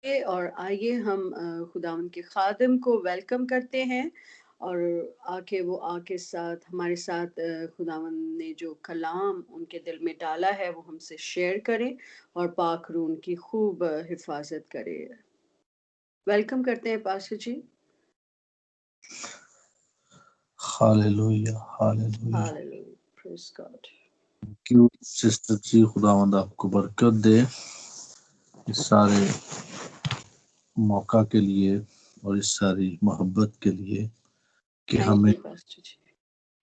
और आइए हम खुदावन के खादिम को वेलकम करते हैं और वो आके साथ हमारे साथ खुदावन ने जो कलाम उनके दिल में डाला है वो हमसे शेयर करें और पाक रूह की खूब हिफाजत करे। वेलकम करते हैं pastor ji. Hallelujah hallelujah. Hallelujah, praise God. क्यों सिस्टर जी, खुदावंद आपको बरकत दे इस सारे मौका के लिए और इस सारी मोहब्बत के लिए कि थैंक हमें यू पास्टर जी।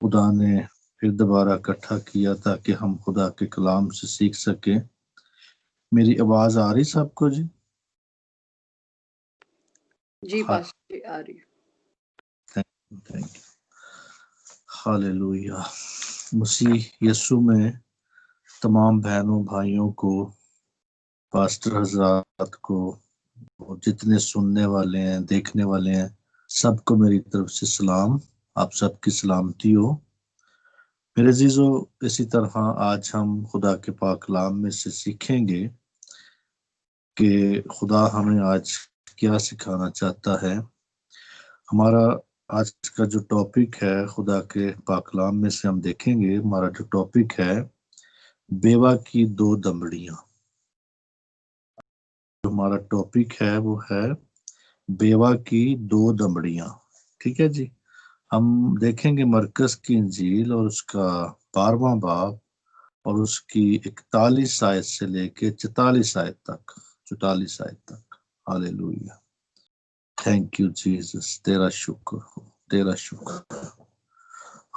खुदा ने फिर दोबारा इकट्ठा किया ताकि हम खुदा के कलाम से सीख सके। मेरी आवाज आ रही सबको जी? जी हाँ, पास्टर जी आ रही। Thank you. हालेलुया। मसीह यीशु में तमाम बहनों भाइयों को, पास्टर हजरात को और जितने सुनने वाले हैं देखने वाले हैं, सबको मेरी तरफ से सलाम। आप सबकी सलामती हो। मेरे अजीजों, इसी तरह आज हम खुदा के पाक कलाम में से सीखेंगे कि खुदा हमें आज क्या सिखाना चाहता है। हमारा आज का जो टॉपिक है, खुदा के पाक कलाम में से हम देखेंगे, हमारा जो टॉपिक है बेवा की दो दमड़ियां। जो हमारा टॉपिक है वो है बेवा की दो दमड़ियां। ठीक है जी। हम देखेंगे मरकस की इंजील और उसका 12वां बाब और उसकी 41 आयत से लेके 44 आयत तक, 44 आयत तक। हालेलुया। थैंक यू जीसस, तेरा शुक्र हो, तेरा शुक्र।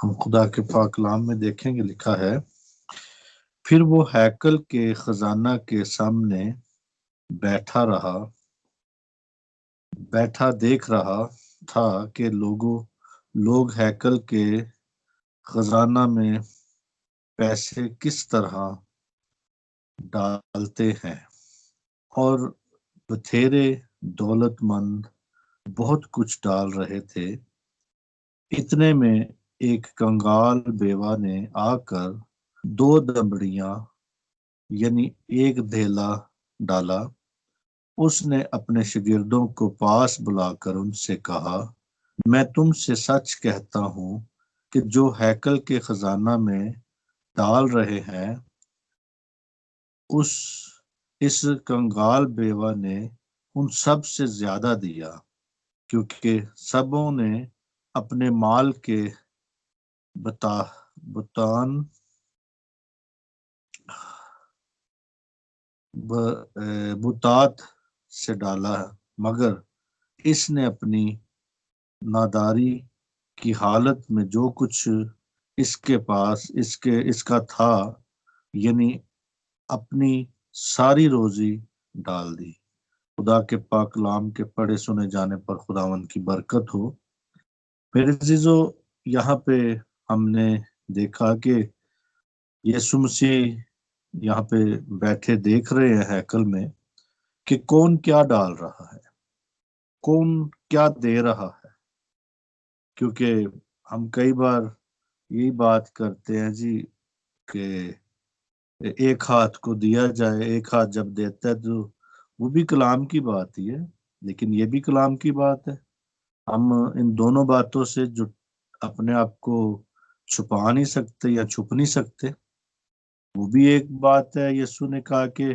हम खुदा के पाक कलाम में देखेंगे, लिखा है, फिर वो हैकल के खजाना के सामने बैठा देख रहा था कि लोग हैकल के खजाना में पैसे किस तरह डालते हैं और बथेरे दौलतमंद बहुत कुछ डाल रहे थे। इतने में एक कंगाल बेवा ने आकर दो दमड़ियां यानी एक धेला डाला। उसने अपने शागिर्दों को पास बुलाकर उनसे कहा, मैं तुमसे सच कहता हूं कि जो हैकल के खजाना में डाल रहे हैं, उस इस कंगाल बेवा ने उन सब से ज्यादा दिया, क्योंकि सबों ने अपने माल के बता बुतान बुतात से डाला, मगर इसने अपनी नादारी की हालत में जो कुछ इसके पास इसका था, यानी अपनी सारी रोजी डाल दी। खुदा के पाक कलाम के पढ़े सुने जाने पर खुदावन की बरकत हो। मेरे अजीजों, यहाँ पे हमने देखा कि यीशु मसीह यहाँ पे बैठे देख रहे हैं हैकल में कि कौन क्या डाल रहा है, कौन क्या दे रहा है। क्योंकि हम कई बार यही बात करते हैं जी कि एक हाथ को दिया जाए, एक हाथ जब देता है तो वो भी कलाम की बात ही है, लेकिन ये भी कलाम की बात है। हम इन दोनों बातों से जो अपने आप को छुपा नहीं सकते या छुप नहीं सकते। वो भी एक बात है। यीशु ने कहा कि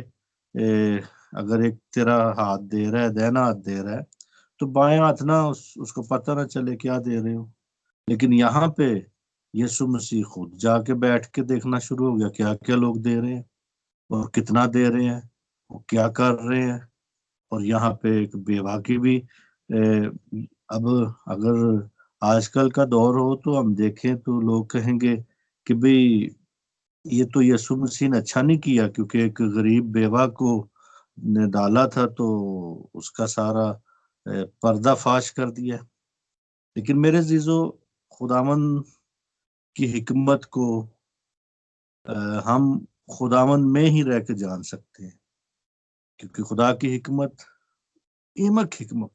अगर एक तेरा हाथ दे रहा है, दाहिना हाथ दे रहा है, तो बाएं हाथ ना उसको पता ना चले क्या दे रहे हो। लेकिन यहाँ पे यीशु मसीह खुद जाके बैठ के देखना शुरू हो गया क्या क्या लोग दे रहे हैं और कितना दे रहे हैं, वो क्या कर रहे हैं। और यहाँ पे एक बेवा की भी अब अगर आजकल का दौर हो तो हम देखें तो लोग कहेंगे कि भाई ये तो यीशु मसीह ने अच्छा नहीं किया, क्योंकि एक गरीब बेवा को ने डाला था तो उसका सारा पर्दाफाश कर दिया। लेकिन मेरे जीजो, खुदावन की हिकमत को हम खुदावन में ही रह के जान सकते हैं, क्योंकि खुदा की हिकमत हिकमत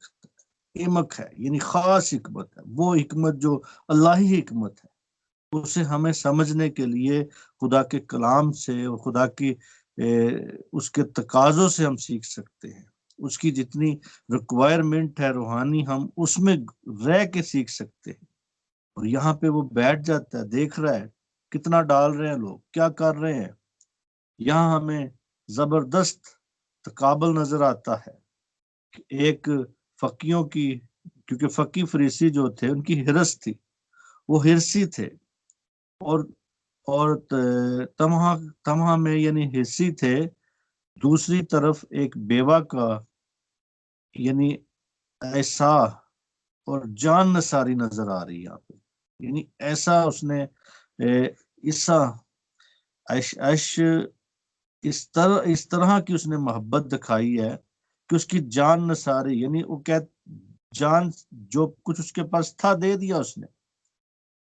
एमक है, यानी खास हिकमत है। वो हिकमत जो अल्लाह ही हिकमत है, उसे हमें समझने के लिए खुदा के कलाम से और खुदा की उसके तकाजों से हम सीख सकते हैं। उसकी जितनी रिक्वायरमेंट है रूहानी, हम उसमें रह के सीख सकते हैं। और यहाँ पे वो बैठ जाता है, देख रहा है कितना डाल रहे हैं लोग, क्या कर रहे हैं। यहाँ हमें जबरदस्त तकाबल नजर आता है। एक फकीयों की, क्योंकि फकी फरीसी जो थे उनकी हिरस थी, वो हिरसी थे। और तमहा तमहा में यानी हिस्सी थे। दूसरी तरफ एक बेवा का यानी ऐसा और जान नसारी नजर आ रही है यहाँ पे। यानी ऐसा उसने ईसा ऐश ऐश इस तरह की उसने मोहब्बत दिखाई है कि उसकी जान नसारी, यानी वो कह जान जो कुछ उसके पास था दे दिया उसने।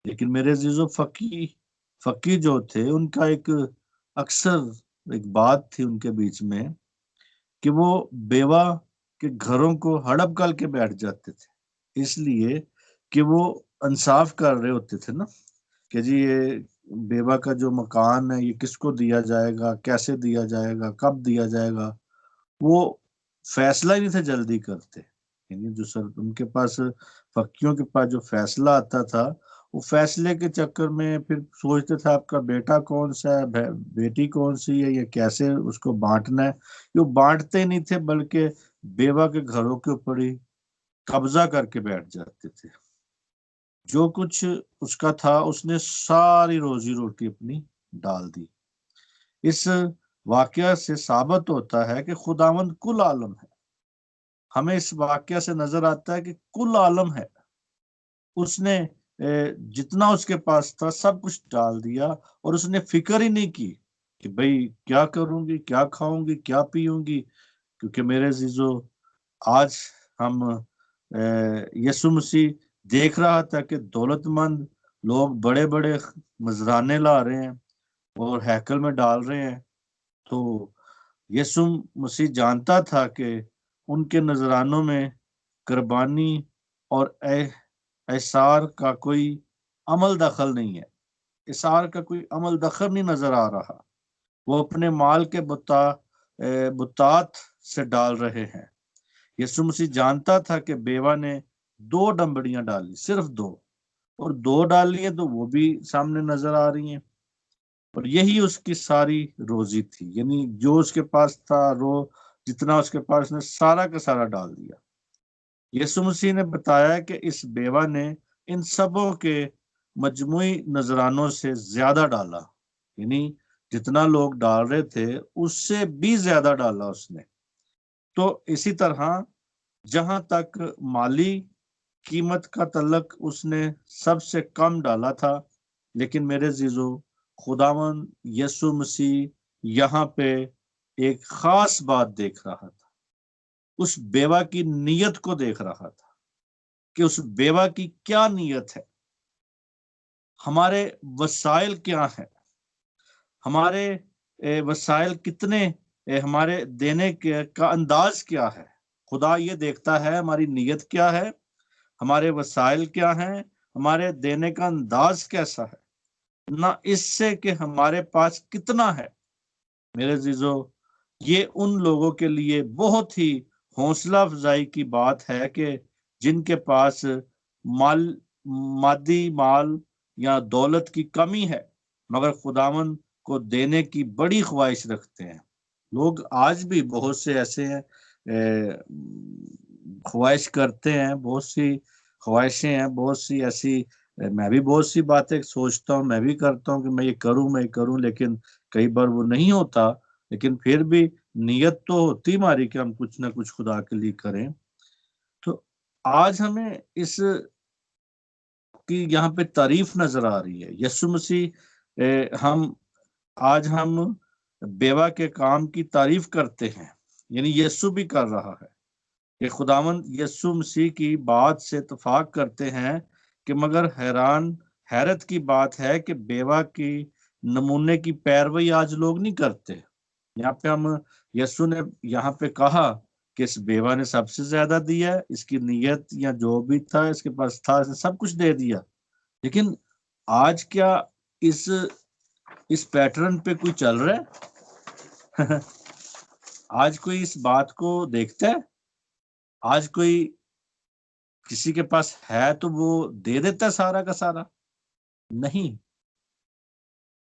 लेकिन मेरे जीजो फकी फकी जो थे उनका एक अक्सर एक बात थी उनके बीच में कि वो बेवा के घरों को हड़प कर के बैठ जाते थे, इसलिए कि वो इंसाफ कर रहे होते थे ना, कि जी ये बेवा का जो मकान है ये किसको दिया जाएगा, कैसे दिया जाएगा, कब दिया जाएगा। वो फैसला ही नहीं थे जल्दी करते। यानी जो सर उनके पास फकीयों के पास जो फैसला आता था, वो फैसले के चक्कर में फिर सोचते थे आपका बेटा कौन सा है, बेटी कौन सी है, या कैसे उसको बांटना है। ये बांटते ही नहीं थे, बल्कि बेवा के घरों के ऊपर ही कब्जा करके बैठ जाते थे। जो कुछ उसका था उसने सारी रोजी रोटी अपनी डाल दी। इस वाकया से साबित होता है कि खुदावंद कुल आलम है। हमें इस वाकया से नजर आता है कि कुल आलम है। उसने जितना उसके पास था सब कुछ डाल दिया, और उसने फिक्र ही नहीं की कि भाई क्या करूंगी, क्या खाऊंगी, क्या पीऊंगी। क्योंकि मेरे जीजो, आज हम यीशु मसीह देख रहा था कि दौलतमंद लोग बड़े बड़े नजराने ला रहे हैं और हैकल में डाल रहे हैं। तो यीशु मसीह जानता था कि उनके नजरानों में कुर्बानी और एसार का कोई अमल दखल नहीं है। इसार का कोई अमल दखल नहीं नजर आ रहा। वो अपने माल के बुतात से डाल रहे हैं। यीशु मसीह जानता था कि बेवा ने 2 डंबड़ियां डाली, सिर्फ 2, और 2 डाली है तो वो भी सामने नजर आ रही हैं। और यही उसकी सारी रोजी थी, यानी जो उसके पास था, जितना उसके पास, ने सारा का सारा डाल दिया। यीशु मसीह ने बताया कि इस बेवा ने इन सबों के मजमुई नजरानों से ज्यादा डाला, यानी जितना लोग डाल रहे थे उससे भी ज्यादा डाला उसने। तो इसी तरह जहां तक माली कीमत का तल्लक, उसने सबसे कम डाला था। लेकिन मेरे जीजो, खुदावन यीशु मसीह यहाँ पे एक खास बात देख रहा था। उस बेवा की नीयत को देख रहा था कि उस बेवा की क्या नीयत है, हमारे वसाइल क्या है, हमारे वसाइल कितने, हमारे देने का अंदाज क्या है। खुदा ये देखता है हमारी नीयत क्या है, हमारे वसाइल क्या हैं, हमारे देने का अंदाज कैसा है, ना इससे कि हमारे पास कितना है। मेरे जीजो, ये उन लोगों के लिए बहुत ही हौसला अफजाई की बात है कि जिनके पास माल मादी माल या दौलत की कमी है, मगर खुदावन को देने की बड़ी ख्वाहिश रखते हैं। लोग आज भी बहुत से ऐसे हैं, ख्वाहिश करते हैं, बहुत सी ख्वाहिशें हैं, बहुत सी ऐसी, मैं भी बहुत सी बातें सोचता हूँ, मैं भी करता हूँ कि मैं ये करूँ, मैं ये करूँ, लेकिन कई बार वो नहीं होता। लेकिन फिर भी नीयत तो होती हमारी कि हम कुछ ना कुछ खुदा के लिए करें। तो आज हमें इस की यहाँ पे तारीफ नजर आ रही है। यीशु मसीह हम आज हम बेवा के काम की तारीफ करते हैं, यानी यीशु भी कर रहा है कि खुदावंद यीशु मसीह की बात से इत्तेफाक करते हैं कि मगर हैरत की बात है कि बेवा की नमूने की पैरवी आज लोग नहीं करते। यहाँ पे हम यीशु ने यहाँ पे कहा कि इस बेवा ने सबसे ज्यादा दिया, इसकी नीयत या जो भी था इसके पास था, इसने सब कुछ दे दिया। लेकिन आज क्या इस पैटर्न पे कोई चल रहा है? आज कोई इस बात को देखता है? आज कोई किसी के पास है तो वो दे देता है सारा का सारा? नहीं,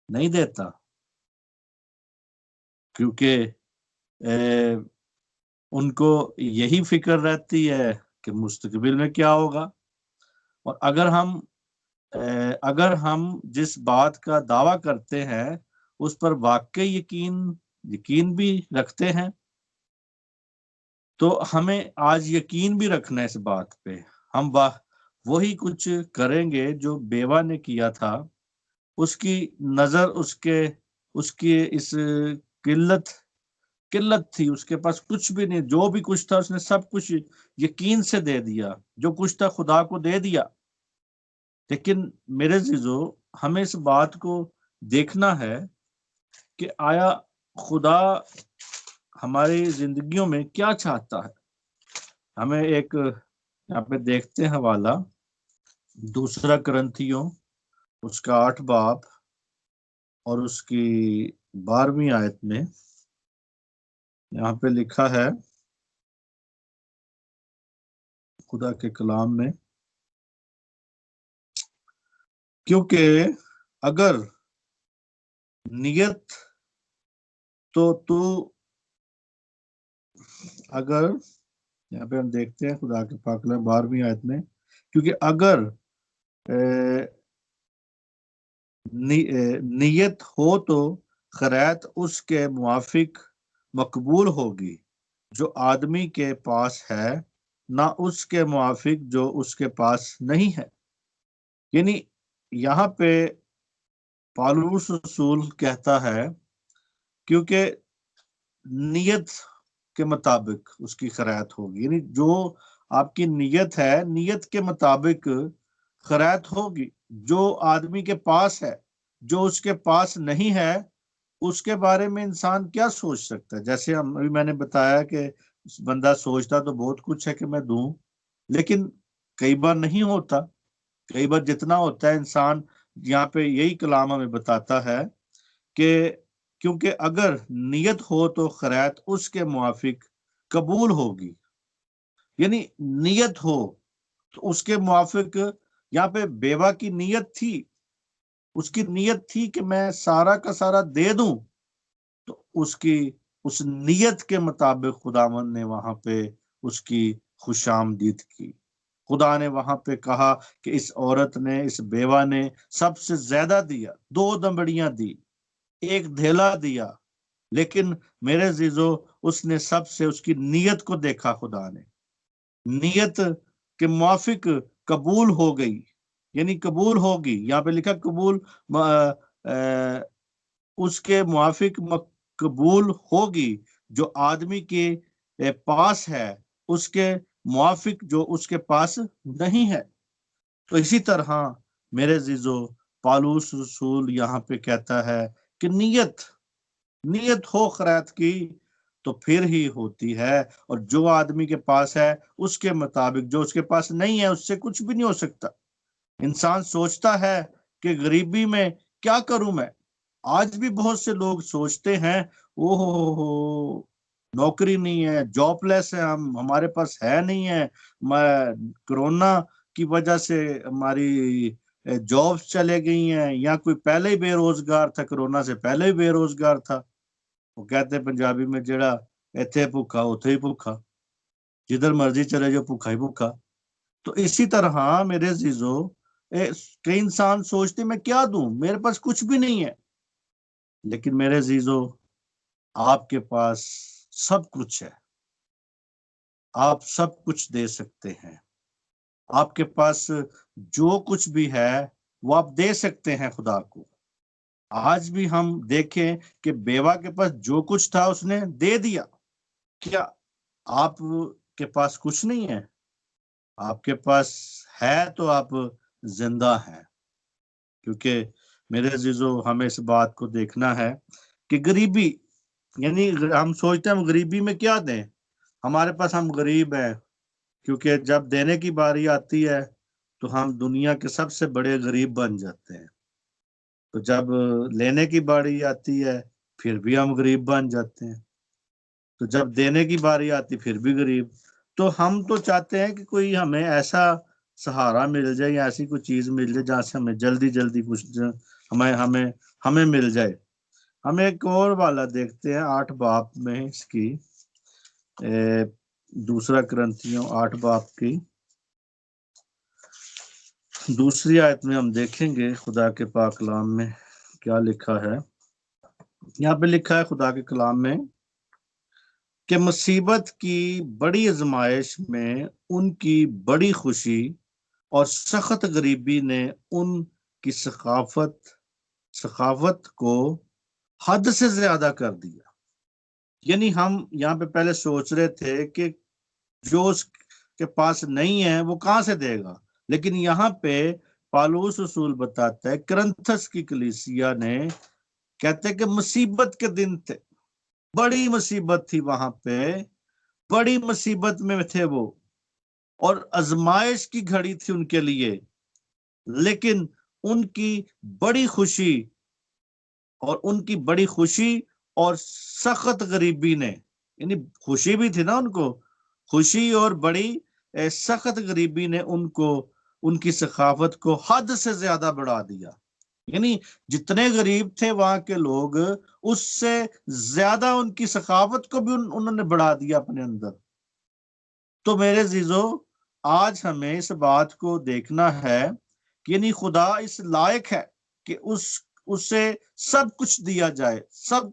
नहीं देता, क्योंकि उनको यही फिक्र रहती है कि मुस्तकबिल में क्या होगा। और अगर हम जिस बात का दावा करते हैं उस पर वाकई यकीन यकीन भी रखते हैं, तो हमें आज यकीन भी रखना है इस बात पे। हम वही कुछ करेंगे जो बेवा ने किया था। उसकी नजर उसकी इस किल्लत किल्लत थी, उसके पास कुछ भी नहीं, जो भी कुछ था उसने सब कुछ यकीन से दे दिया, जो कुछ था खुदा को दे दिया। लेकिन मेरे जीजो, हमें इस बात को देखना है कि आया खुदा हमारी जिंदगियों में क्या चाहता है। हमें एक यहाँ पे देखते हैं हवाला, दूसरा करंथियों उसका 8 बाब और उसकी 12वीं आयत में यहाँ पे लिखा है खुदा के कलाम में, क्योंकि अगर नियत तो तू अगर यहाँ पे हम देखते हैं खुदा के पाक कलाम 12वीं आयत में, क्योंकि अगर नियत हो तो खैरात उसके मुआफिक मकबूल होगी जो आदमी के पास है, ना उसके मुआफिक जो उसके पास नहीं है। यानी यहाँ पे पालूस रसूल कहता है, क्योंकि नियत के मुताबिक उसकी खैरात होगी। यानी जो आपकी नियत है, नियत के मुताबिक खैरात होगी। जो आदमी के पास है, जो उसके पास नहीं है, उसके बारे में इंसान क्या सोच सकता है। जैसे हम अभी मैंने बताया कि बंदा सोचता तो बहुत कुछ है कि मैं दूं, लेकिन कई बार नहीं होता। कई बार जितना होता है इंसान, यहाँ पे यही कलाम हमें बताता है कि क्योंकि अगर नियत हो तो खैरात उसके मुआफिक कबूल होगी। यानी नियत हो तो उसके मुआफिक, यहाँ पे बेवा की नियत थी, उसकी नियत थी कि मैं सारा का सारा दे दूं, तो उसकी उस नियत के मुताबिक खुदावन ने वहां पे उसकी खुशामदीद की। खुदा ने वहां पे कहा कि इस औरत ने, इस बेवा ने सबसे ज्यादा दिया, 2 दमड़ियां दी, एक धेला दिया, लेकिन मेरे जीजो उसने सबसे उसकी नीयत को देखा। खुदा ने नीयत के मुआफिक कबूल हो गई, यानी कबूल होगी। यहाँ पे लिखा कबूल, उसके मुआफिक कबूल होगी जो आदमी के पास है, उसके मुआफिक जो उसके पास नहीं है। तो इसी तरह मेरे जीजो पालूस रसूल यहाँ पे कहता है कि नियत हो खैरात की तो फिर ही होती है। और जो आदमी के पास है उसके मुताबिक, जो उसके पास नहीं है उससे कुछ भी नहीं हो सकता। इंसान सोचता है कि गरीबी में क्या करूं मैं। आज भी बहुत से लोग सोचते हैं, ओहो, नौकरी नहीं है, जॉबलेस है, हमारे पास है नहीं है, मैं कोरोना की वजह से हमारी जॉब्स चले गई हैं, या कोई पहले ही बेरोजगार था, कोरोना से पहले ही बेरोजगार था। वो कहते हैं पंजाबी में, जेड़ा इथे भूखा उथे ही भूखा, जिधर मर्जी चले जाओ भूखा ही भूखा। तो इसी तरह मेरे जीजो, कई इंसान सोचते मैं क्या दूं, मेरे पास कुछ भी नहीं है। लेकिन मेरे जीजो, आपके पास सब कुछ है, आप सब कुछ दे सकते हैं। आपके पास जो कुछ भी है वो आप दे सकते हैं खुदा को। आज भी हम देखें कि बेवा के पास जो कुछ था उसने दे दिया। क्या आप के पास कुछ नहीं है? आपके पास है तो आप जिंदा हैं। क्योंकि मेरे अजीजों, हमें इस बात को देखना है कि गरीबी, यानी हम सोचते हैं हम गरीबी में क्या दें, हमारे पास, हम गरीब हैं। क्योंकि जब देने की बारी आती है तो हम दुनिया के सबसे बड़े गरीब बन जाते हैं। तो जब लेने की बारी आती है फिर भी हम गरीब बन जाते हैं। तो जब देने की बारी आती फिर भी गरीब। तो हम तो चाहते हैं कि कोई हमें ऐसा सहारा मिल जाए या ऐसी कोई चीज मिल जाए जहां से हमें जल्दी जल्दी कुछ हमें हमें हमें मिल जाए। हम एक और वाला देखते हैं 8 बाब में इसकी, दूसरा क्रंथियों 8 बाब की दूसरी आयत में हम देखेंगे खुदा के पाक कलाम में क्या लिखा है। यहाँ पे लिखा है खुदा के कलाम में कि मुसीबत की बड़ी आजमाइश में उनकी बड़ी खुशी और सख्त गरीबी ने उनकी सखावत को हद से ज्यादा कर दिया। यानी हम यहाँ पे पहले सोच रहे थे कि जो उसके पास नहीं है वो कहां से देगा, लेकिन यहाँ पे पालूस रसूल बताता है करंथस की कलीसिया ने, कहते हैं कि मुसीबत के दिन थे, बड़ी मुसीबत थी वहां पे, बड़ी मुसीबत में थे वो, और आजमाइश की घड़ी थी उनके लिए, लेकिन उनकी बड़ी खुशी और सख्त गरीबी ने, यानी खुशी भी थी ना उनको, खुशी और बड़ी सख्त गरीबी ने उनको उनकी सखावत को हद से ज्यादा बढ़ा दिया। यानी जितने गरीब थे वहां के लोग, उससे ज्यादा उनकी सखावत को भी उन्होंने बढ़ा दिया अपने अंदर। तो मेरे जीजो, आज हमें इस बात को देखना है कि यानी खुदा इस लायक है कि उसे सब कुछ दिया जाए, सब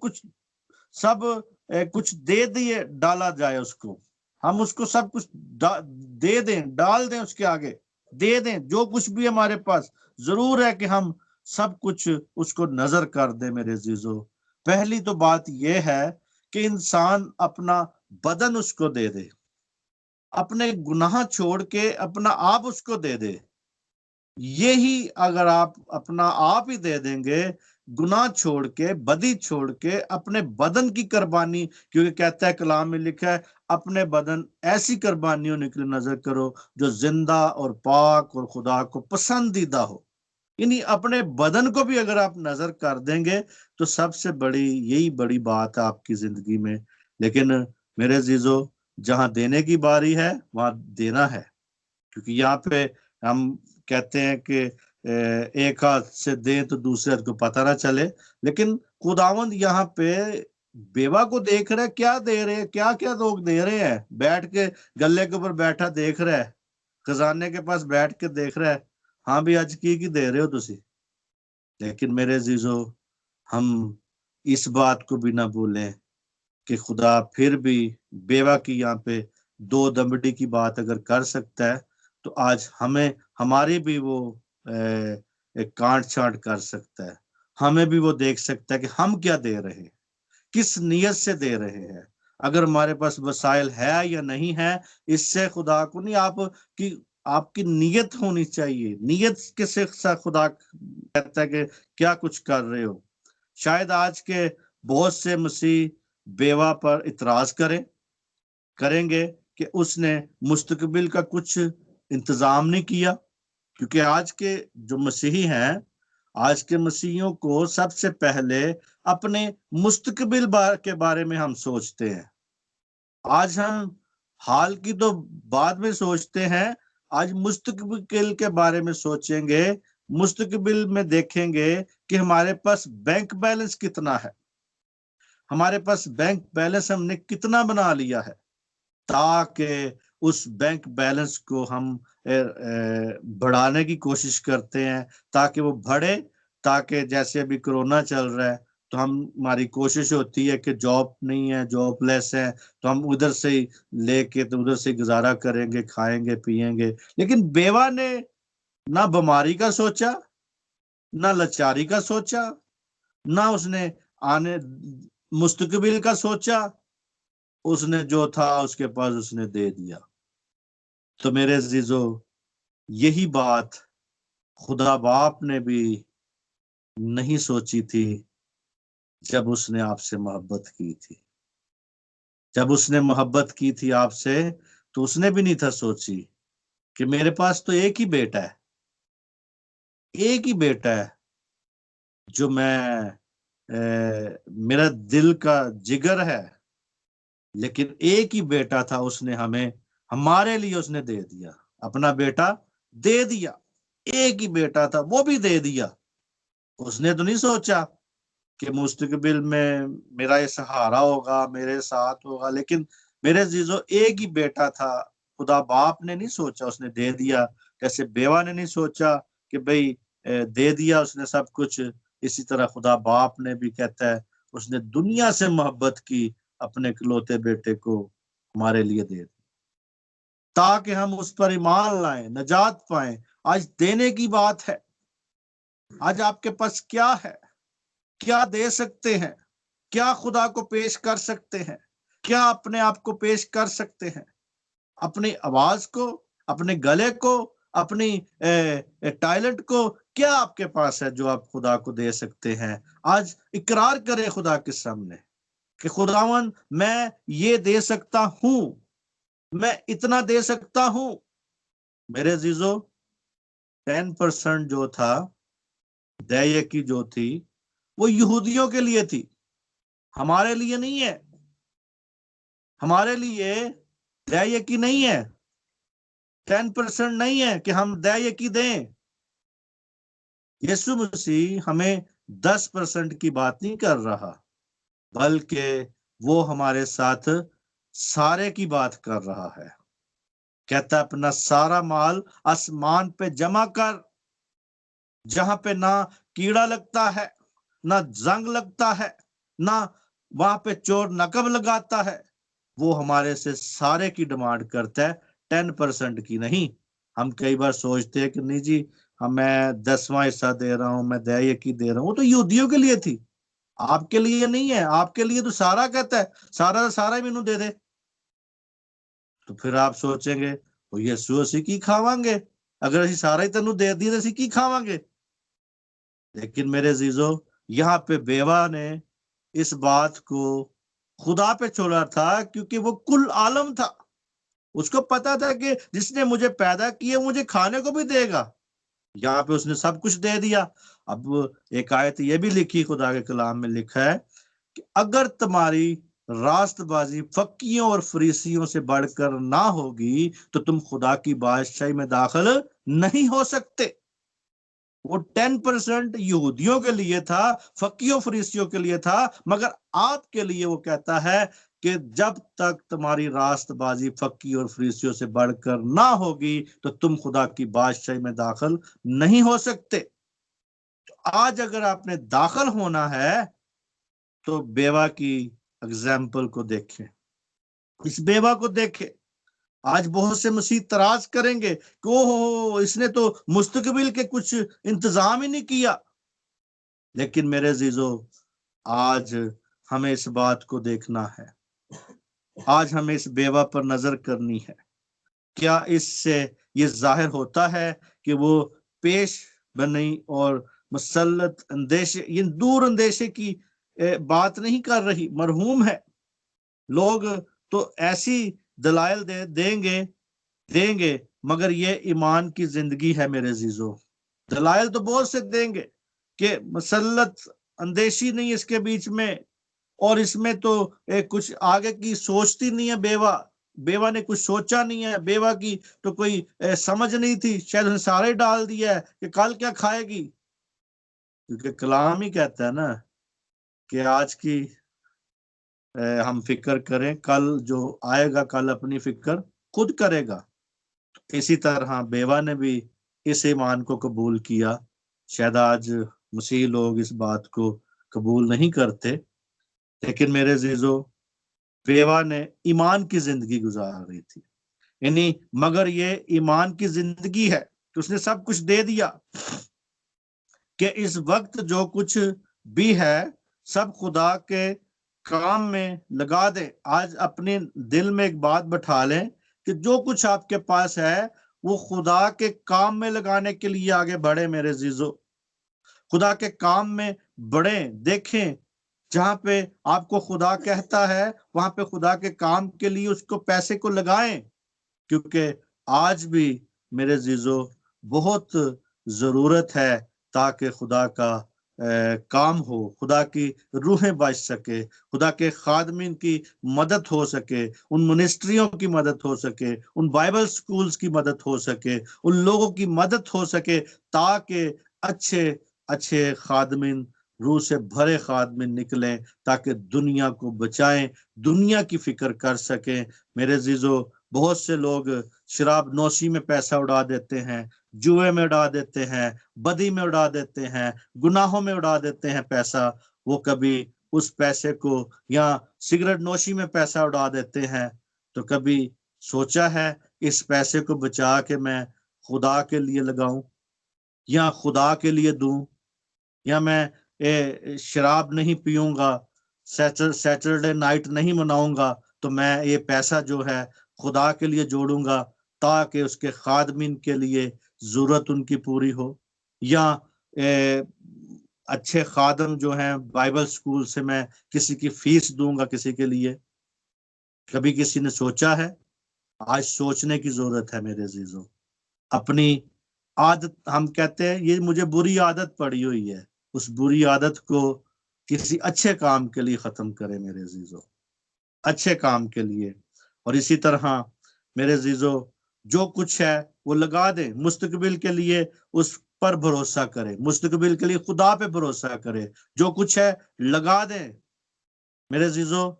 कुछ दे दिए डाला जाए उसको। हम उसको सब कुछ दे दें, डाल दें उसके आगे, दे दें जो कुछ भी हमारे पास। जरूर है कि हम सब कुछ उसको नजर कर दें मेरे जीजो। पहली तो बात यह है कि इंसान अपना बदन उसको दे दे, अपने गुनाह छोड़ के अपना आप उसको दे दे। यही अगर आप अपना आप ही दे देंगे, गुनाह छोड़ के, बदी छोड़ के, अपने बदन की कुर्बानी, क्योंकि कहता है कलाम में लिखा है अपने बदन ऐसी कुर्बानियों निकले नजर करो जो जिंदा और पाक और खुदा को पसंदीदा हो। यानी अपने बदन को भी अगर आप नजर कर देंगे तो सबसे बड़ी यही बड़ी बात है आपकी जिंदगी में। लेकिन मेरे जीजो, जहां देने की बारी है वहां देना है, क्योंकि यहाँ पे हम कहते हैं कि एक हाथ से दें तो दूसरे हाथ को पता ना चले, लेकिन खुदावंद यहाँ पे बेवा को देख रहे, क्या दे रहे हैं, क्या क्या लोग दे रहे हैं, बैठ के गले के ऊपर बैठा देख रहा है, खजाने के पास बैठ के देख रहा है, हाँ भी आज की दे रहे हो तुसी। लेकिन मेरे जीजो, हम इस बात को भी ना भूलें कि खुदा फिर भी बेवा की यहाँ पे दो दमड़ी की बात अगर कर सकता है, तो आज हमें हमारी भी वो एक कांट छांट कर सकता है। हमें भी वो देख सकता है कि हम क्या दे रहे हैं, किस नियत से दे रहे हैं। अगर हमारे पास वसाइल है या नहीं है, इससे खुदा को नहीं, आपकी नियत होनी चाहिए। नियत के से खुदा कहता है कि क्या कुछ कर रहे हो। शायद आज के बहुत से मसीह बेवा पर इतराज करेंगे कि उसने मुस्तकबिल का कुछ इंतजाम नहीं किया, क्योंकि आज के जो मसीही हैं, आज के मसीहियों को सबसे पहले अपने मुस्तकबिल के बारे में हम सोचते हैं। आज हम हाल की तो बाद में सोचते हैं, आज मुस्तकबिल के बारे में सोचेंगे। मुस्तकबिल में देखेंगे कि हमारे पास बैंक बैलेंस कितना है, हमारे पास बैंक बैलेंस हमने कितना बना लिया है, ताकि उस बैंक बैलेंस को हम बढ़ाने की कोशिश करते हैं, ताकि वो बढ़े। ताकि जैसे अभी कोरोना चल रहा है, तो हमारी कोशिश होती है कि जॉब नहीं है, जॉबलेस है, तो हम उधर से ही लेके तो उधर से गुजारा करेंगे, खाएंगे पिएंगे। लेकिन बेवा ने ना बीमारी का सोचा, ना लाचारी का सोचा, ना उसने आने मुस्तकबिल का सोचा। उसने जो था उसके पास उसने दे दिया। तो मेरे अजीजों, यही बात खुदा बाप ने भी नहीं सोची थी जब उसने आपसे मोहब्बत की थी। जब उसने मोहब्बत की थी आपसे, तो उसने भी नहीं था सोची कि मेरे पास तो एक ही बेटा है, एक ही बेटा है जो मेरा दिल का जिगर है, लेकिन एक ही बेटा था, उसने हमें, हमारे लिए उसने दे दिया, अपना बेटा दे दिया। एक ही बेटा था, वो भी दे दिया। उसने तो नहीं सोचा कि मुस्तकबिल में मेरा ये सहारा होगा, मेरे साथ होगा, लेकिन मेरे जीजो एक ही बेटा था। खुदा बाप ने नहीं सोचा, उसने दे दिया। जैसे बेवा ने नहीं सोचा कि भाई दे दिया उसने सब कुछ, इसी तरह खुदा बाप ने भी, कहता है, उसने दुनिया से मोहब्बत की, अपने इकलौते बेटे को हमारे लिए दे दिया, ताकि हम उस पर ईमान लाएं, नजात पाएं। आज देने की बात है। आज आपके पास क्या है? क्या दे सकते हैं? क्या खुदा को पेश कर सकते हैं? क्या अपने आप को पेश कर सकते हैं? अपनी आवाज को, अपने गले को, अपनी टैलेंट को, क्या आपके पास है जो आप खुदा को दे सकते हैं? आज इकरार करें खुदा के सामने कि खुदावन, मैं ये दे सकता हूं, मैं इतना दे सकता हूं। मेरे जीजो, 10% जो था, दया की जो थी, वो यहूदियों के लिए थी, हमारे लिए नहीं है। हमारे लिए दया की नहीं है, 10% नहीं है कि हम दया की दें। यीशु मसीह हमें 10% की बात नहीं कर रहा, बल्कि वो हमारे साथ सारे की बात कर रहा है। कहता, अपना सारा माल आसमान पे जमा कर, जहां पे ना कीड़ा लगता है, ना जंग लगता है, ना वहां पे चोर नकब लगाता है। वो हमारे से सारे की डिमांड करता है, 10% की नहीं। हम कई बार सोचते हैं कि नहीं जी, हम, मैं 10वां हिस्सा दे रहा हूं, मैं दया की दे रहा हूं, वो तो यहूदियों के लिए थी, आपके लिए नहीं है। आपके लिए तो सारा कहता है, सारा सारा ही मैनू दे दे। तो फिर आप सोचेंगे, तो यीशु ਅਸੀਂ की खावांगे? अगर ਅਸੀਂ सारा ही तेनू दे दिए तो ਅਸੀਂ की खावांगे? लेकिन मेरे जीजो, यहाँ पे बेवा ने इस बात को खुदा पे छोड़ा था, क्योंकि वो कुल आलम था। उसको पता था कि जिसने मुझे पैदा किया मुझे खाने को भी देगा। यहाँ पे उसने सब कुछ दे दिया। अब एक आयत ये भी लिखी, खुदा के कलाम में लिखा है कि अगर तुम्हारी रास्तबाजी फक्कियों और फरीसियों से बढ़कर ना होगी तो तुम खुदा की बादशाही में दाखिल नहीं हो सकते। वो 10% यहूदियों के लिए था, फकीयों फरीसियों के लिए था, मगर आपके लिए वो कहता है कि जब तक तुम्हारी रास्तबाजी फकी और फरीसियों से बढ़कर ना होगी तो तुम खुदा की बादशाही में दाखिल नहीं हो सकते। तो आज अगर आपने दाखिल होना है तो बेवा की एग्जाम्पल को देखें, इस बेवा को देखें। आज बहुत से मसीह तराज करेंगे कि ओहो, इसने तो मुस्तकबिल के कुछ इंतजाम ही नहीं किया। लेकिन मेरे जीजो, आज हमें इस बात को देखना है, आज हमें इस बेवा पर नजर करनी है। क्या इससे ये जाहिर होता है कि वो पेश बनी और मसल्लत अंदेशे, ये दूर अंदेशे की बात नहीं कर रही, मरहूम है। लोग तो ऐसी दलाइल देंगे देंगे, मगर ये ईमान की जिंदगी है मेरे जीजो। दलाइल तो बहुत से देंगे कि मसल्लत अंदेशी नहीं इसके बीच में, और इसमें तो कुछ आगे की सोचती नहीं है बेवा। बेवा ने कुछ सोचा नहीं है, बेवा की तो कोई समझ नहीं थी, शायद उसने सारा ही डाल दिया है कि कल क्या खाएगी। क्योंकि कलाम ही कहता है ना कि आज की हम फिक्र करें, कल जो आएगा कल अपनी फिक्र खुद करेगा। इसी तरह बेवा ने भी इस ईमान को कबूल किया। शायद आज मसीह लोग इस बात को कबूल नहीं करते, लेकिन मेरे जीजो, बेवा ने ईमान की जिंदगी गुजार रही थी। यानी मगर ये ईमान की जिंदगी है कि उसने सब कुछ दे दिया, कि इस वक्त जो कुछ भी है सब खुदा के काम में लगा दे। आज अपने दिल में एक बात बैठा लें कि जो कुछ आपके पास है वो खुदा के काम में लगाने के लिए आगे बढ़े मेरे जीजो। खुदा के काम में बढ़े। देखें, जहां पे आपको खुदा कहता है वहां पे खुदा के काम के लिए उसको पैसे को लगाएं, क्योंकि आज भी मेरे जीजो बहुत जरूरत है ताकि खुदा का काम हो, खुदा की रूहें बच सके, खुदा के खादमीन की मदद हो सके, उन मिनिस्ट्रियों की मदद हो सके, उन बाइबल स्कूल्स की मदद हो सके, उन लोगों की मदद हो सके, ताकि अच्छे अच्छे खादमीन, रूह से भरे खादमीन निकलें, ताकि दुनिया को बचाएं, दुनिया की फिक्र कर सकें। मेरे जीजो, बहुत से लोग शराब नोशी में पैसा उड़ा देते हैं, जुए में उड़ा देते हैं, बदी में उड़ा देते हैं, गुनाहों में उड़ा देते हैं पैसा। वो कभी उस पैसे को, या सिगरेट नोशी में पैसा उड़ा देते हैं, तो कभी सोचा है इस पैसे को बचा के मैं खुदा के लिए लगाऊं, या खुदा के लिए दूं, या मैं शराब नहीं पीऊंगा, सैटरडे नाइट नहीं मनाऊंगा, तो मैं ये पैसा जो है खुदा के लिए जोड़ूंगा, ताकि उसके खादमीन के लिए जरूरत उनकी पूरी हो। या अच्छे खादम जो हैं बाइबल स्कूल से मैं किसी की फीस दूंगा किसी के लिए। कभी किसी ने सोचा है? आज सोचने की जरूरत है मेरे अजीजों। अपनी आदत, हम कहते हैं ये मुझे बुरी आदत पड़ी हुई है, उस बुरी आदत को किसी अच्छे काम के लिए खत्म करें मेरे अजीजों, अच्छे काम के लिए। और इसी तरह मेरे अजीजों, जो कुछ है वो लगा दें मुस्तकबिल के लिए, उस पर भरोसा करें, मुस्तकबिल के लिए खुदा पे भरोसा करें, जो कुछ है लगा दें। मेरे अजीजों,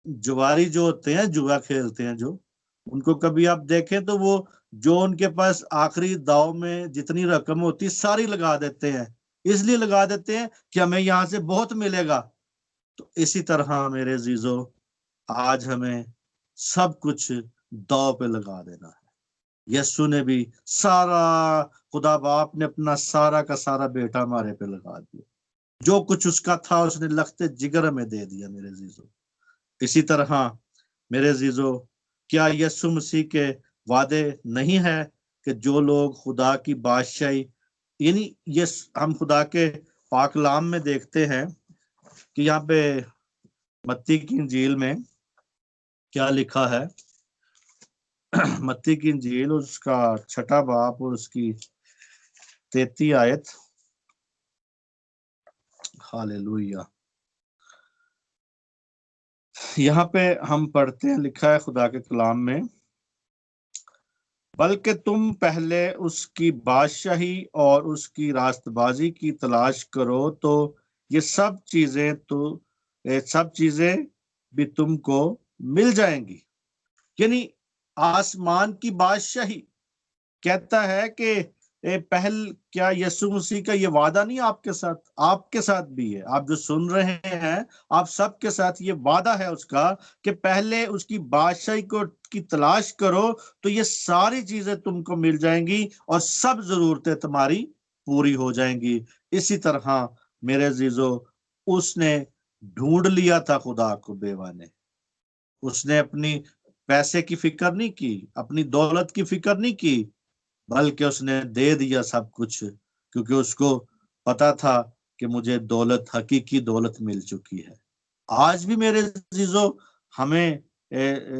जुआरी जो होते हैं, जुआ खेलते हैं जो, उनको कभी आप देखें तो वो जो उनके पास आखिरी दाव में जितनी रकम होती सारी लगा देते हैं, इसलिए लगा देते हैं कि हमें यहां से बहुत मिलेगा। तो इसी तरह मेरे अजीजों, आज हमें सब कुछ दाव पे लगा देना है। यीशु ने भी सारा, खुदा बाप ने अपना सारा का सारा बेटा हमारे पे लगा दिया, जो कुछ उसका था उसने लखते जिगर में दे दिया मेरे अजीजों। इसी तरह मेरे अजीजों, क्या यीशु मसीह के वादे नहीं है कि जो लोग खुदा की बादशाही, यानी ये हम खुदा के पाकलाम में देखते हैं कि यहाँ पे मत्ती की इंजील में क्या लिखा है। मत्ती की इंजील उसका 6 बाब और उसकी 33 आयत। हालेलुया। यहाँ पे हम पढ़ते हैं, लिखा है खुदा के कलाम में, बल्कि तुम पहले उसकी बादशाही और उसकी रास्तबाजी की तलाश करो, तो ये सब चीजें भी तुमको मिल जाएंगी। यानी आसमान की बादशाही कहता है कि पहल, क्या यीशु मसीह का ये वादा नहीं आपके साथ भी है, आप जो सुन रहे हैं, आप सबके साथ ये वादा है उसका कि पहले उसकी बादशाही को की तलाश करो, तो ये सारी चीजें तुमको मिल जाएंगी और सब जरूरतें तुम्हारी पूरी हो जाएंगी। इसी तरह मेरे अजीजों, उसने ढूंढ लिया था खुदा को बेवा ने, उसने अपनी पैसे की फिक्र नहीं की, अपनी दौलत की फिक्र नहीं की, बल्कि उसने दे दिया सब कुछ, क्योंकि उसको पता था कि मुझे दौलत, हकीकी दौलत मिल चुकी है। आज भी मेरे अजीजों, हमें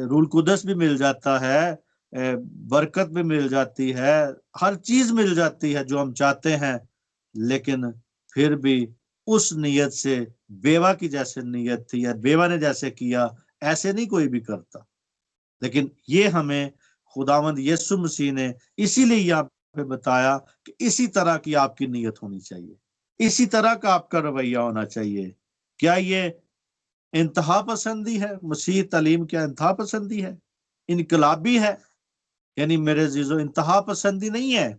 रूल कुदस भी मिल जाता है, बरकत भी मिल जाती है, हर चीज मिल जाती है जो हम चाहते हैं, लेकिन फिर भी उस नियत से, बेवा की जैसे नियत थी या बेवा ने जैसे किया, ऐसे नहीं कोई भी करता। लेकिन ये हमें खुदावंद यीशु मसीह ने इसीलिए यहाँ पे बताया कि इसी तरह की आपकी नीयत होनी चाहिए, इसी तरह का आपका रवैया होना चाहिए। क्या ये इंतहा पसंदी है? मसीह तालीम क्या इंतहा पसंदी है, इनकलाबी है? यानी मेरे अजीजों, इंतहा पसंदी नहीं है,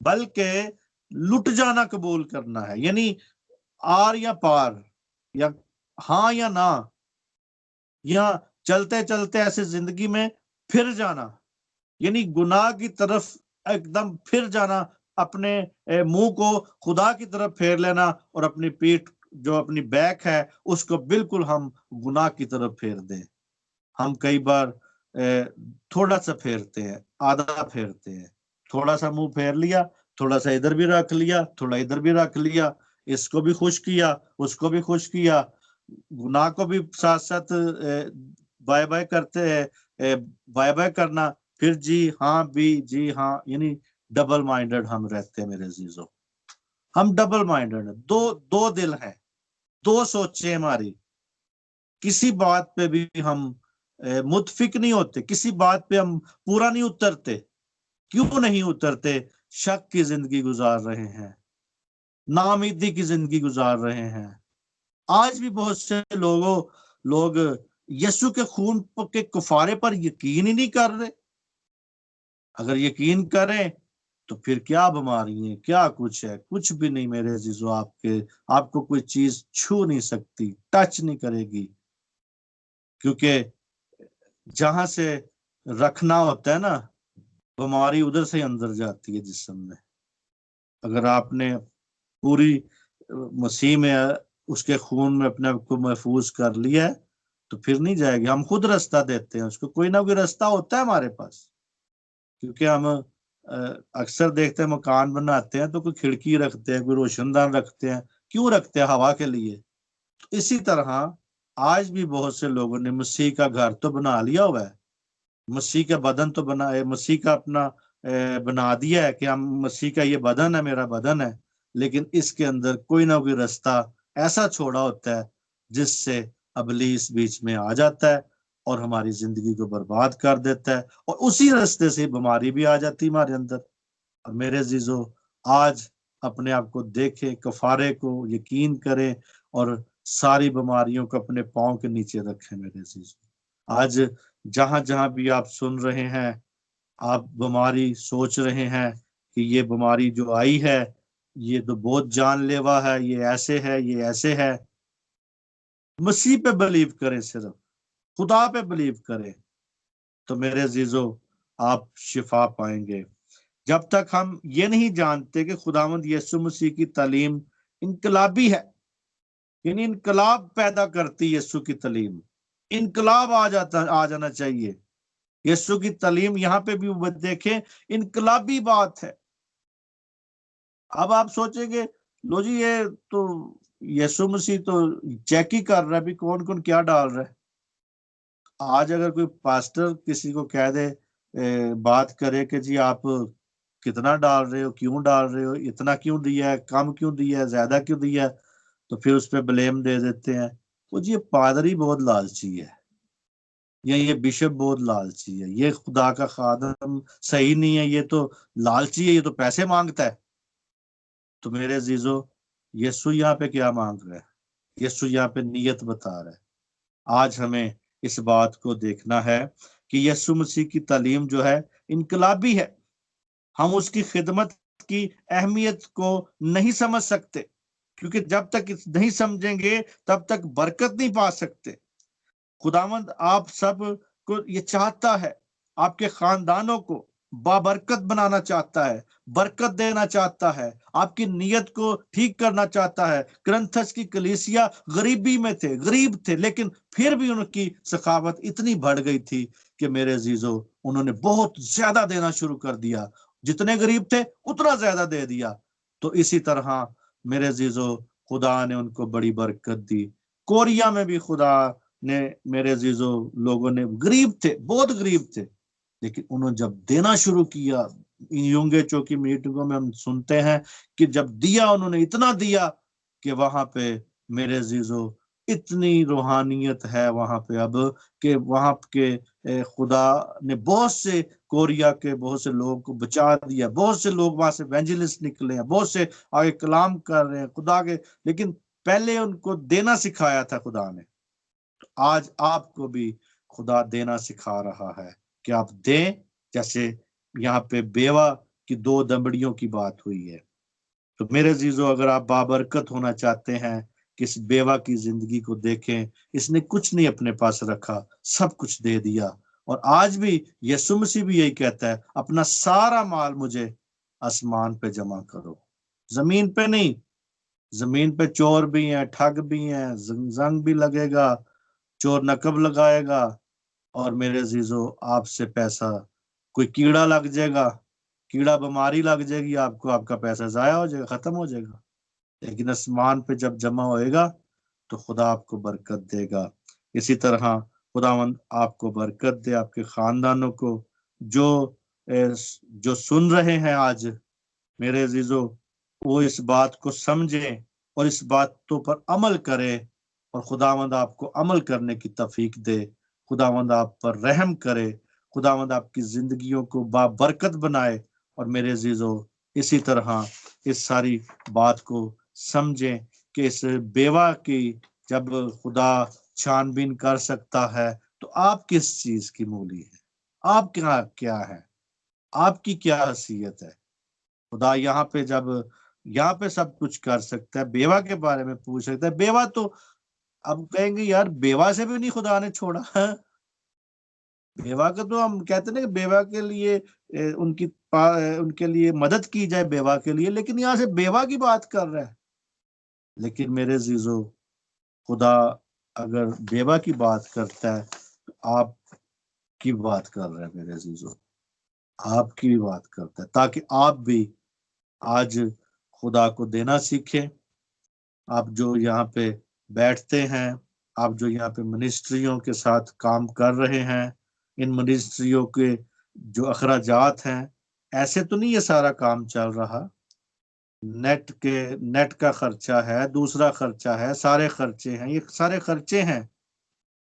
बल्कि लुट जाना कबूल करना है। यानी आर या पार, या हाँ या ना, या चलते चलते ऐसे जिंदगी में फिर जाना, यानी गुनाह की तरफ एकदम फिर जाना, अपने मुंह को खुदा की तरफ फेर लेना, और अपनी पीठ, जो अपनी बैक है, उसको बिल्कुल हम गुनाह की तरफ फेर दें। हम कई बार थोड़ा सा फेरते हैं, आधा फेरते हैं, थोड़ा सा मुंह फेर लिया, थोड़ा सा इधर भी रख लिया, थोड़ा इधर भी रख लिया, इसको भी खुश किया, उसको भी खुश किया, गुनाह को भी साथ साथ बाय बाय करते हैं, बाय बाय करना, फिर जी हाँ भी जी हाँ, यानी डबल माइंडेड हम रहते हैं मेरे अजीजों। हम डबल माइंडेड हैं, दो दो दिल हैं, दो सोचें हमारी, किसी बात पे भी हम मुतफिक नहीं होते, किसी बात पे हम पूरा नहीं उतरते। क्यों नहीं उतरते? शक की जिंदगी गुजार रहे हैं, नाउमीदी की जिंदगी गुजार रहे हैं। आज भी बहुत से लोग यीशु के खून के कुफारे पर यकीन ही नहीं कर रहे। अगर यकीन करें तो फिर क्या बीमारी है, क्या कुछ है? कुछ भी नहीं मेरे अजीजों। आपको कोई चीज छू नहीं सकती, टच नहीं करेगी, क्योंकि जहां से रखना होता है ना, बीमारी उधर से ही अंदर जाती है जिस्म में। अगर आपने पूरी मसीह में, उसके खून में अपने आप को महफूज कर लिया है, तो फिर नहीं जाएगी। हम खुद रास्ता देते हैं उसको, कोई ना कोई रास्ता होता है हमारे पास। क्योंकि हम अक्सर देखते हैं मकान बनाते हैं तो कोई खिड़की रखते हैं, कोई रोशनदान रखते हैं। क्यों रखते हैं? हवा के लिए। तो इसी तरह आज भी बहुत से लोगों ने मसीह का घर तो बना लिया हुआ है, मसीह का बदन तो बना, मसीह का अपना बना दिया है कि हम मसीह का ये बदन है, मेरा बदन है। लेकिन इसके अंदर कोई ना कोई रास्ता ऐसा छोड़ा होता है जिससे इब्लीस बीच में आ जाता है और हमारी जिंदगी को बर्बाद कर देता है, और उसी रास्ते से बीमारी भी आ जाती है हमारे अंदर। और मेरे जीजो, आज अपने आप को देखें, कफारे को यकीन करें और सारी बीमारियों को अपने पांव के नीचे रखें मेरे जीजो। आज जहां जहां भी आप सुन रहे हैं, आप बीमारी सोच रहे हैं कि ये बीमारी जो आई है ये तो बहुत जानलेवा है, ये ऐसे है, ये ऐसे है, मसीह पे बिलीव करें, सिर्फ खुदा पे बिलीव करें, तो मेरे अजीजों आप शिफा पाएंगे। जब तक हम ये नहीं जानते कि खुदावंद यीशु मसीह की तालीम इनकलाबी है, यानी इनकलाब पैदा करती है, यीशु की तालीम इनकलाब आ जाना चाहिए। यीशु की तालीम यहाँ पे भी देखें, इनकलाबी बात है। अब आप सोचेंगे, लो जी ये तो यीशु मसीह तो चेक ही कर रहा है भी कौन कौन क्या डाल रहा है। आज अगर कोई पास्टर किसी को कह दे, बात करे कि जी आप कितना डाल रहे हो, क्यों डाल रहे हो, इतना क्यों दिया है, कम क्यों दिया है, ज्यादा क्यों दिया है, तो फिर उस पर ब्लेम दे देते हैं। तो जी ये पादरी बहुत लालची है, या ये बिशप बहुत लालची है, ये खुदा का खादम सही नहीं है, ये तो लालची है, ये तो पैसे मांगता है। तो मेरे अजीजों, यीशु यहाँ पे क्या मांग रहा है? यीशु यहाँ पे नियत बता रहा है। आज हमें इस बात को देखना है कि यीशु मसीह की तालीम जो है इनकलाबी है। हम उसकी खिदमत की अहमियत को नहीं समझ सकते, क्योंकि जब तक नहीं समझेंगे तब तक बरकत नहीं पा सकते। खुदावंद आप सब को ये चाहता है, आपके खानदानों को बाबरकत बनाना चाहता है, बरकत देना चाहता है, आपकी नीयत को ठीक करना चाहता है। करंथस की कलीसिया गरीबी में थे, गरीब थे, लेकिन फिर भी उनकी सखावत इतनी बढ़ गई थी कि मेरे अजीजों उन्होंने बहुत ज्यादा देना शुरू कर दिया। जितने गरीब थे उतना ज्यादा दे दिया। तो इसी तरह मेरे अजीजों खुदा ने उनको बड़ी बरकत दी। कोरिया में भी खुदा ने, मेरे अजीजों, लोगों ने गरीब थे, बहुत गरीब थे, लेकिन उन्होंने जब देना शुरू किया, यूंगे चौकी मीटिंगों में हम सुनते हैं कि जब दिया, उन्होंने इतना दिया कि वहां पे मेरे अजीजों इतनी रूहानियत है वहां पे अब, कि वहां के खुदा ने बहुत से कोरिया के बहुत से लोगों को बचा दिया। बहुत से लोग वहां से एवेंजलिस्ट निकले हैं, बहुत से आगे कलाम कर रहे हैं खुदा के, लेकिन पहले उनको देना सिखाया था खुदा ने। आज आपको भी खुदा देना सिखा रहा है कि आप दें। जैसे यहाँ पे बेवा की दो दंबड़ियों की बात हुई है। तो मेरे अजीजों, अगर आप बाबरकत होना चाहते हैं, कि इस बेवा की जिंदगी को देखें, इसने कुछ नहीं अपने पास रखा, सब कुछ दे दिया। और आज भी यीशु मसीह भी यही कहता है, अपना सारा माल मुझे आसमान पे जमा करो, जमीन पे नहीं। जमीन पे चोर भी हैं, ठग भी हैं, जंग भी लगेगा, चोर नकब लगाएगा, और मेरे अजीजों आपसे पैसा, कोई कीड़ा लग जाएगा, कीड़ा बीमारी लग जाएगी आपको, आपका पैसा जाया हो जाएगा, खत्म हो जाएगा। लेकिन आसमान पे जब जमा होएगा तो खुदा आपको बरकत देगा। इसी तरह खुदावंद आपको बरकत दे, आपके खानदानों को। जो जो सुन रहे हैं आज मेरे अजीजों, वो इस बात को समझे और इस बातों पर अमल करे, और खुदावंद आपको अमल करने की तौफीक दे। खुदावंद आप पर रहम करे, खुदावंद आपकी जिंदगियों को बाबरकत बनाए। और मेरे अजीजों, इसी तरह इस सारी बात को समझें कि इस बेवा की जब खुदा छानबीन कर सकता है, तो आप किस चीज की मूली है, आप क्या क्या है, आपकी क्या हैसियत है। खुदा यहाँ पे सब कुछ कर सकता है, बेवा के बारे में पूछ सकता है। बेवा तो अब कहेंगे यार, बेवा से भी नहीं खुदा ने छोड़ा है। बेवा का तो हम कहते ना कि बेवा के लिए उनके लिए मदद की जाए, बेवा के लिए, लेकिन यहाँ से बेवा की बात कर रहा है। लेकिन मेरे जीजो, खुदा अगर बेवा की बात करता है तो आपकी बात कर रहा है मेरे जीजो, आपकी भी बात करता है, ताकि आप भी आज खुदा को देना सीखें। आप जो यहाँ पे बैठते हैं, आप जो यहाँ पे मिनिस्ट्रियों के साथ काम कर रहे हैं, इन मिनिस्ट्रियों के जो अखराजात हैं, ऐसे तो नहीं ये सारा काम चल रहा। नेट का खर्चा है, दूसरा खर्चा है, सारे खर्चे हैं, ये सारे खर्चे हैं।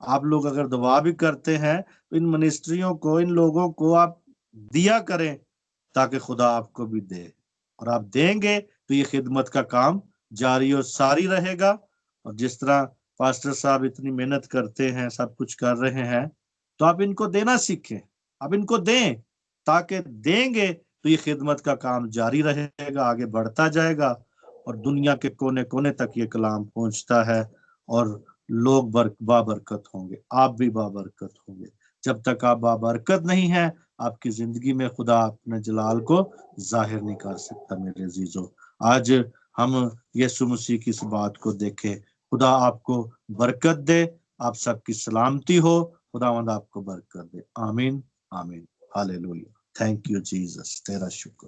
आप लोग अगर दुआ भी करते हैं तो इन मिनिस्ट्रियों को, इन लोगों को आप दिया करें, ताकि खुदा आपको भी दे। और आप देंगे तो ये खिदमत का काम जारी और सारी रहेगा। और जिस तरह पास्टर साहब इतनी मेहनत करते हैं, सब कुछ कर रहे हैं, तो आप इनको देना सीखें, आप इनको दें, ताकि देंगे तो ये खिदमत का काम जारी रहेगा, आगे बढ़ता जाएगा, और दुनिया के कोने कोने तक ये कलाम पहुंचता है, और लोग बाबरकत होंगे, आप भी बाबरकत होंगे। जब तक आप बाबरकत नहीं है, आपकी जिंदगी में खुदा अपने जलाल को जाहिर नहीं कर सकता। मेरे अजीजों, आज हम यीशु मसीह की इस बात को देखें। खुदा आपको बरकत दे, आप सबकी सलामती हो, खुदावंद आपको बरकत दे। आमीन, आमीन, हालेलुया। थैंक यू जीसस, तेरा शुक्र।